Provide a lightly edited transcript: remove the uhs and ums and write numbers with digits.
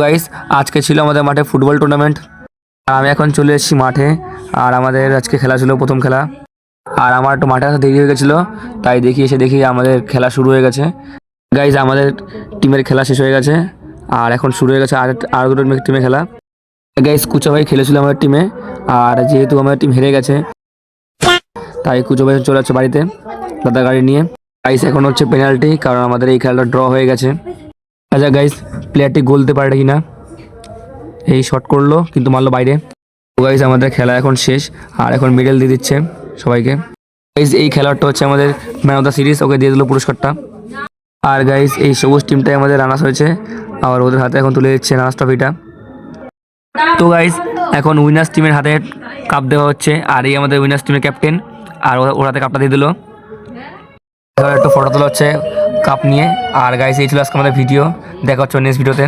Guys আজকে ছিল আমাদের মাঠে ফুটবল টুর্নামেন্ট। আমি এখন চলে এসেছি মাঠে। আর আমাদের আজকে খেলা ছিল প্রথম খেলা। আর আমার একটু মাঠে আসা দেরি হয়ে গেছিলো, তাই দেখি আমাদের খেলা শুরু হয়ে গেছে। গাইস আমাদের টিমের খেলা শেষ হয়ে গেছে আর এখন শুরু হয়ে গেছে আর দুটো টিমের খেলা। গাইস কুচা ভাই খেলেছিল আমাদের টিমে, আর যেহেতু আমাদের টিম হেরে গেছে তাই কুচো ভাই চলে যাচ্ছে বাড়িতে দাদা গাড়ি নিয়ে। গাইস এখন হচ্ছে পেনাল্টি, কারণ আমাদের এই খেলাটা ড্র হয়ে গেছে। আচ্ছা গাইস, প্লেয়ারটি গোল দিতে পারে কিনা, এই শট করলো কিন্তু মারলো বাইরে। গাইস আমাদের খেলা এখন শেষ আর এখন মেডেল দিয়ে দিচ্ছে সবাইকে। গাইস এই খেলোয়াড়টা হচ্ছে আমাদের ম্যান অফ দ্য সিরিজ, ওকে দিয়ে দিল পুরস্কারটা। আর গাইস এই সবুজ টিমটাই আমাদের রানার্স হয়েছে, আর ওদের হাতে এখন তুলে দিচ্ছে রানার্স ট্রফিটা। তো গাইস এখন উইনার্স টিমের হাতে কাপ দেওয়া হচ্ছে, আর এই আমাদের উইনার্স টিমের ক্যাপ্টেন, আর ওর হাতে কাপটা দিয়ে দিল। একটু ফটো তোলা হচ্ছে কাপ নিয়ে। আর গাইস এই ছিল আজকে আমাদের ভিডিও, দেখা হচ্ছে নেক্সট ভিডিওতে।